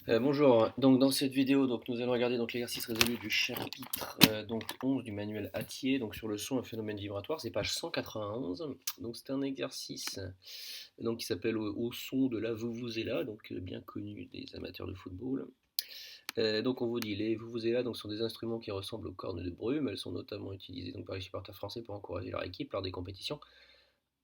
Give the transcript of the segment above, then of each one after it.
Bonjour, donc dans cette vidéo nous allons regarder l'exercice résolu du chapitre 11 du manuel Hatier sur le son et phénomène vibratoire, c'est page 191. Donc c'est un exercice qui s'appelle au son de la vuvuzela, bien connu des amateurs de football. On vous dit les vuvuzelas sont des instruments qui ressemblent aux cornes de brume. Elles sont notamment utilisées par les supporters français pour encourager leur équipe lors des compétitions,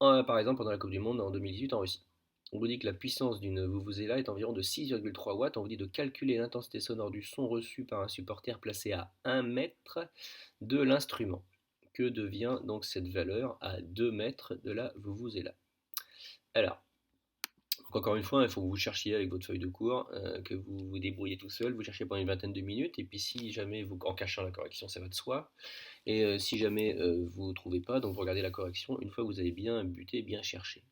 par exemple pendant la Coupe du Monde en 2018 en Russie. On vous dit que la puissance d'une vuvuzela est environ de 6,3 watts. On vous dit de calculer l'intensité sonore du son reçu par un supporter placé à 1 mètre de l'instrument. Que devient donc cette valeur à 2 mètres de la vuvuzela? Alors, encore une fois, il faut que vous cherchiez avec votre feuille de cours, que vous vous débrouillez tout seul, vous cherchez pendant une vingtaine de minutes, et puis si jamais vous, en cachant la correction, ça va de soi, et si jamais vous ne trouvez pas, donc vous regardez la correction une fois que vous avez bien buté, bien cherché.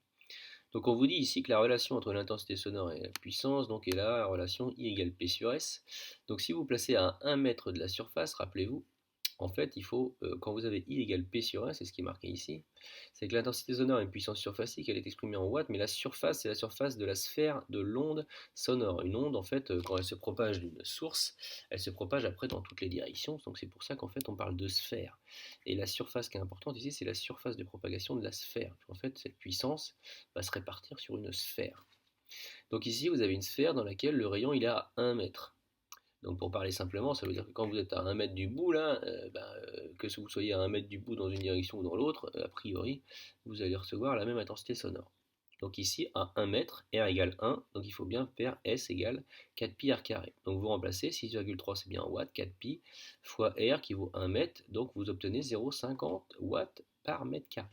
Donc on vous dit ici que la relation entre l'intensité sonore et la puissance est là, la relation I égale P sur S. Donc si vous placez à 1 mètre de la surface, rappelez-vous, en fait il faut, quand vous avez I égale P sur S, c'est ce qui est marqué ici, c'est que l'intensité sonore a une puissance surfacique, elle est exprimée en watts, mais la surface c'est la surface de la sphère de l'onde sonore. Une onde en fait, quand elle se propage d'une source, elle se propage après dans toutes les directions, donc c'est pour ça qu'en fait on parle de sphère. Et la surface qui est importante ici, c'est la surface de propagation de la sphère. En fait cette puissance va se répartir sur une sphère. Donc ici, vous avez une sphère dans laquelle le rayon il est à 1 mètre. Donc pour parler simplement, ça veut dire que quand vous êtes à 1 mètre du bout, là, que vous soyez à 1 mètre du bout dans une direction ou dans l'autre, a priori, vous allez recevoir la même intensité sonore. Donc ici, à 1 mètre, R égale 1, donc il faut bien faire S égale 4 pi R carré. Donc vous remplacez, 6,3 c'est bien en watts, 4 pi fois R qui vaut 1 mètre, donc vous obtenez 0,50 watts par mètre carré.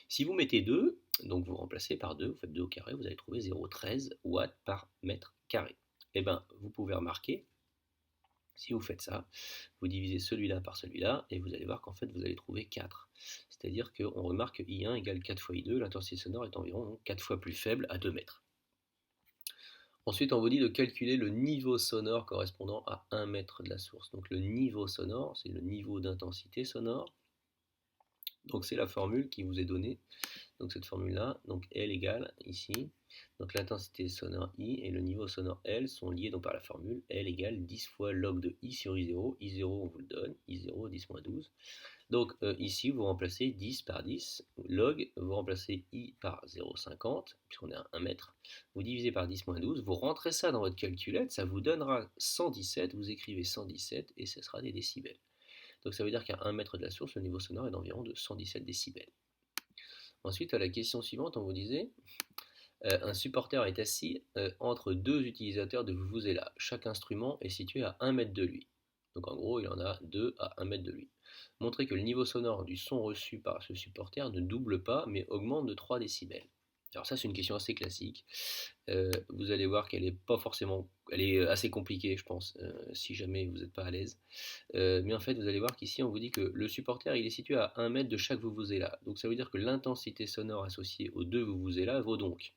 Si vous mettez 2, donc vous remplacez par 2, vous faites 2 au carré, vous allez trouver 0,13 watts par mètre carré. Et bien, vous pouvez remarquer, si vous faites ça, vous divisez celui-là par celui-là, et vous allez voir qu'en fait, vous allez trouver 4. C'est-à-dire qu'on remarque que I1 égale 4 fois I2, l'intensité sonore est environ 4 fois plus faible à 2 mètres. Ensuite, on vous dit de calculer le niveau sonore correspondant à 1 mètre de la source. Donc le niveau sonore, c'est le niveau d'intensité sonore. Donc c'est la formule qui vous est donnée. Donc cette formule-là, donc L égale ici, donc l'intensité sonore I et le niveau sonore L sont liés donc par la formule L égale 10 fois log de I sur I0. I0 on vous le donne, I0 10-12. Donc ici vous remplacez 10 par 10, log, vous remplacez I par 0,50, puisqu'on est à 1 mètre, vous divisez par 10-12, vous rentrez ça dans votre calculette, ça vous donnera 117, vous écrivez 117 et ce sera des décibels. Donc ça veut dire qu'à 1 mètre de la source, le niveau sonore est d'environ de 117 décibels. Ensuite, à la question suivante, on vous disait un supporter est assis entre deux utilisateurs de vuvuzela. Chaque instrument est situé à 1 mètre de lui. Donc en gros, il en a 2 à 1 mètre de lui. Montrez que le niveau sonore du son reçu par ce supporter ne double pas, mais augmente de 3 décibels. Alors ça, c'est une question assez classique. Vous allez voir qu'elle est pas forcément, elle est assez compliquée, je pense, si jamais vous n'êtes pas à l'aise. Mais en fait, vous allez voir qu'ici, on vous dit que le supporter, il est situé à 1 mètre de chaque vuvuzela. Donc ça veut dire que l'intensité sonore associée aux deux vuvuzela vaut donc,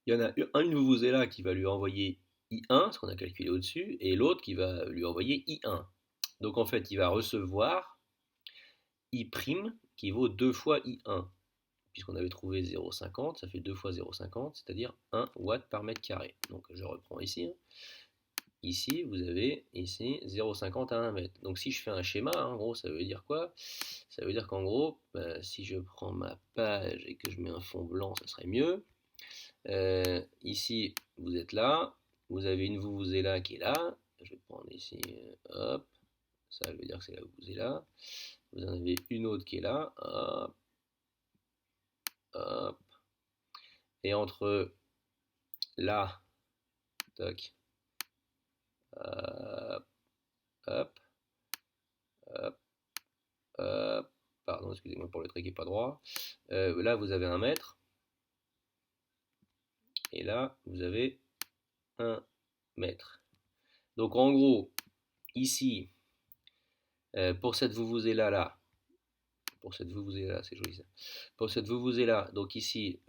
il y en a une vuvuzela qui va lui envoyer I1, ce qu'on a calculé au-dessus, et l'autre qui va lui envoyer I1. Donc en fait, il va recevoir I' qui vaut 2 fois I1. Puisqu'on avait trouvé 0,50, ça fait 2 fois 0,50, c'est-à-dire 1 watt par mètre carré. Donc je reprends ici. Ici, vous avez ici 0,50 à 1 mètre. Donc si je fais un schéma, en gros, ça veut dire quoi? Ça veut dire qu'en gros, si je prends ma page et que je mets un fond blanc, ça serait mieux. Ici, vous êtes là, vous avez une vuvuzela qui est là. Je vais prendre ici, hop, ça veut dire que c'est la vuvuzela. Vous en avez une autre qui est là, hop, hop. Et entre là, toc, hop, hop, hop, hop. Pardon, excusez-moi pour le trait qui n'est pas droit. Là, vous avez 1 mètre. Et là, vous avez 1 mètre. Donc en gros, ici, pour cette vuvuzela là, c'est joli ça. Pour cette vuvuzela, donc ici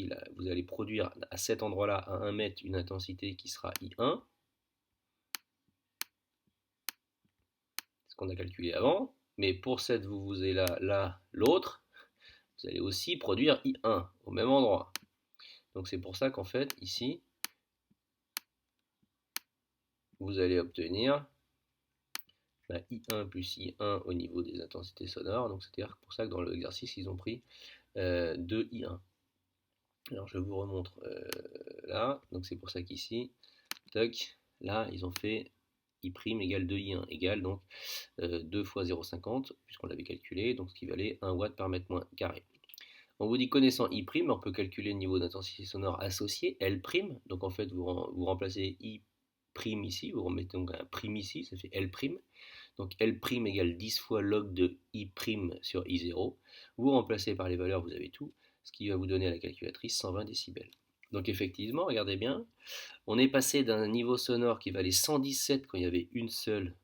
là, vous allez produire à cet endroit-là, à 1 mètre, une intensité qui sera I1, ce qu'on a calculé avant. Mais pour cette vuvuzela là, l'autre, vous allez aussi produire I1 au même endroit. Donc c'est pour ça qu'en fait, ici, vous allez obtenir I1 plus I1 au niveau des intensités sonores. Donc c'est-à-dire pour ça que dans l'exercice, ils ont pris 2 I1. Alors je vous remontre là. Donc c'est pour ça qu'ici, toc, là, ils ont fait I' égale 2I1 égale donc 2 fois 0,50 puisqu'on l'avait calculé, donc ce qui valait 1 watt par mètre carré. On vous dit connaissant I', on peut calculer le niveau d'intensité sonore associé, L'. Donc en fait, vous remplacez I' ici, vous remettez donc un prime ici, ça fait L'. Donc L' égale 10 fois log de I' sur I0. Vous remplacez par les valeurs, vous avez tout, ce qui va vous donner à la calculatrice 120 décibels. Donc effectivement, regardez bien, on est passé d'un niveau sonore qui valait 117 quand il y avait une seule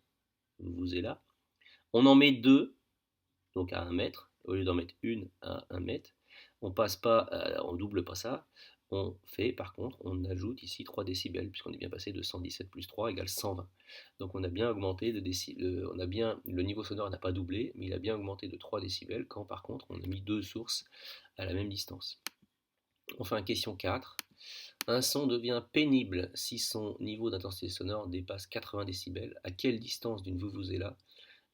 vuvuzela. On en met deux, donc à 1 mètre, au lieu d'en mettre une à 1 mètre. On passe pas, on double pas ça. On fait, par contre, on ajoute ici 3 décibels, puisqu'on est bien passé de 117 plus 3 égale 120. Donc on a bien augmenté de décibels, le niveau sonore n'a pas doublé, mais il a bien augmenté de 3 décibels, quand par contre on a mis deux sources à la même distance. Enfin, question 4. Un son devient pénible si son niveau d'intensité sonore dépasse 80 décibels. À quelle distance d'une vuvuzela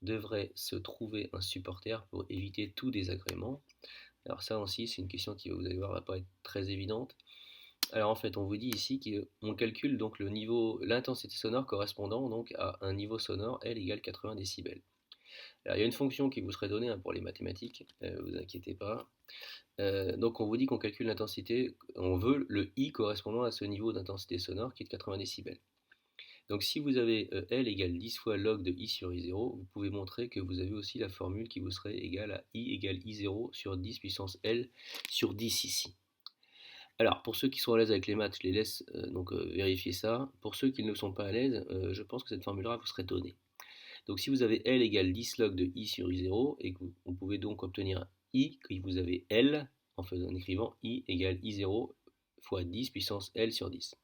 devrait se trouver un supporter pour éviter tout désagrément? Alors ça aussi, c'est une question qui, vous allez voir, va pas être très évidente. Alors en fait, on vous dit ici qu'on calcule donc le niveau, l'intensité sonore correspondant donc à un niveau sonore L égale 80 décibels. Alors il y a une fonction qui vous serait donnée pour les mathématiques, vous inquiétez pas. Donc on vous dit qu'on calcule l'intensité, on veut le I correspondant à ce niveau d'intensité sonore qui est de 80 décibels. Donc si vous avez L égale 10 fois log de I sur I0, vous pouvez montrer que vous avez aussi la formule qui vous serait égale à I égale I0 sur 10 puissance L sur 10 ici. Alors pour ceux qui sont à l'aise avec les maths, je les laisse vérifier ça. Pour ceux qui ne sont pas à l'aise, je pense que cette formule-là vous serait donnée. Donc si vous avez L égale 10 log de I sur I0, et que vous pouvez donc obtenir I, que vous avez L, en écrivant I égale I0 fois 10 puissance L sur 10.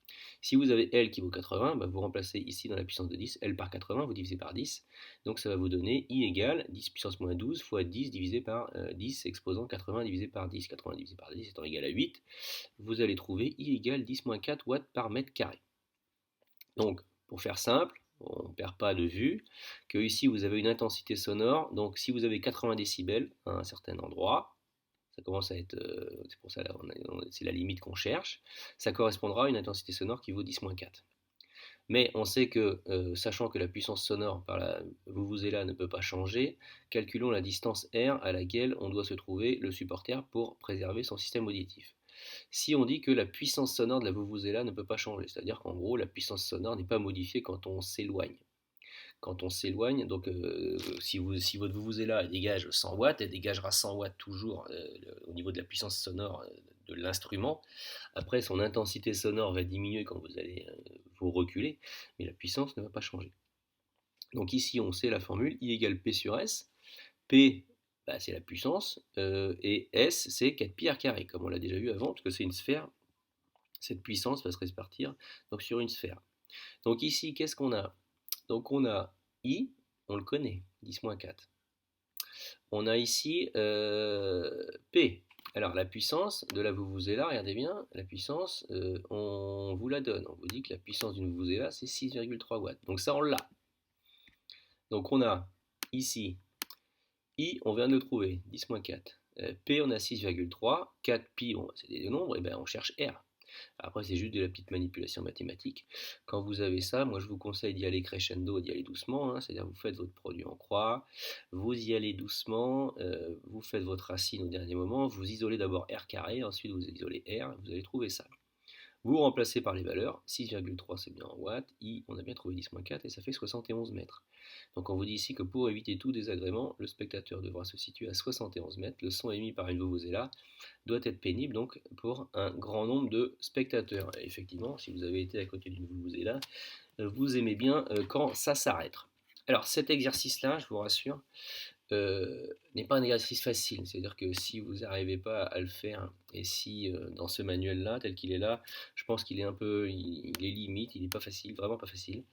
Si vous avez L qui vaut 80, vous remplacez ici dans la puissance de 10, L par 80, vous divisez par 10. Donc ça va vous donner I égale 10 puissance moins 12 fois 10 divisé par 10, exposant 80 divisé par 10. 80 divisé par 10 étant égal à 8. Vous allez trouver I égale 10 moins 4 watts par mètre carré. Donc, pour faire simple, on ne perd pas de vue que ici vous avez une intensité sonore. Donc si vous avez 80 décibels à un certain endroit, ça commence à être, c'est pour ça là, c'est la limite qu'on cherche, ça correspondra à une intensité sonore qui vaut 10-4. Mais on sait que, sachant que la puissance sonore par la vuvuzela ne peut pas changer, calculons la distance R à laquelle on doit se trouver le supporter pour préserver son système auditif. Si on dit que la puissance sonore de la vuvuzela ne peut pas changer, c'est-à-dire qu'en gros la puissance sonore n'est pas modifiée quand on s'éloigne. Quand on s'éloigne, donc si votre vuvuzela dégage 100 watts, elle dégagera 100 watts toujours au niveau de la puissance sonore de l'instrument. Après, son intensité sonore va diminuer quand vous allez vous reculer, mais la puissance ne va pas changer. Donc ici, on sait la formule I égale P sur S. P, c'est la puissance, et S, c'est 4pi r carré, comme on l'a déjà vu avant, parce que c'est une sphère. Cette puissance va se répartir donc, sur une sphère. Donc ici, qu'est-ce qu'on a? Donc on a I, on le connaît, 10-4. On a ici P. Alors la puissance de la vuvuzela, regardez bien, la puissance, on vous la donne. On vous dit que la puissance d'une vuvuzela, c'est 6,3 watts. Donc ça, on l'a. Donc on a ici I, on vient de le trouver, 10-4. P, on a 6,3. 4pi, c'est des nombres, et bien on cherche R. Après, c'est juste de la petite manipulation mathématique. Quand vous avez ça, moi je vous conseille d'y aller crescendo, d'y aller doucement. C'est-à-dire vous faites votre produit en croix, vous y allez doucement, vous faites votre racine au dernier moment, vous isolez d'abord R carré, ensuite vous isolez R, vous allez trouver ça. Vous remplacez par les valeurs, 6,3 c'est bien en watts, I on a bien trouvé 10-4 et ça fait 71 mètres. Donc on vous dit ici que pour éviter tout désagrément, le spectateur devra se situer à 71 mètres. Le son émis par une vuvuzela doit être pénible donc pour un grand nombre de spectateurs. Et effectivement, si vous avez été à côté d'une vuvuzela, vous aimez bien quand ça s'arrête. Alors cet exercice-là, je vous rassure, n'est pas un exercice facile. C'est-à-dire que si vous n'arrivez pas à le faire, et si dans ce manuel-là, tel qu'il est là, je pense qu'il est un peu, il est limite, il n'est pas facile, vraiment pas facile.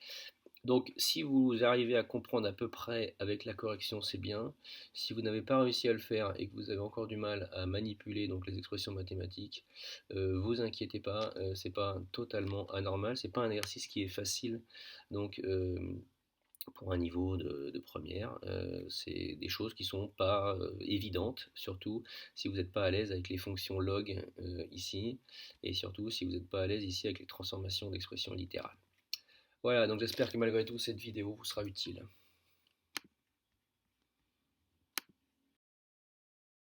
Donc si vous arrivez à comprendre à peu près avec la correction, c'est bien. Si vous n'avez pas réussi à le faire et que vous avez encore du mal à manipuler donc les expressions mathématiques, vous inquiétez pas, c'est pas totalement anormal, c'est pas un exercice qui est facile. Donc pour un niveau de première, c'est des choses qui sont pas évidentes, surtout si vous n'êtes pas à l'aise avec les fonctions log ici, et surtout si vous n'êtes pas à l'aise ici avec les transformations d'expressions littérales. Voilà, donc j'espère que malgré tout cette vidéo vous sera utile.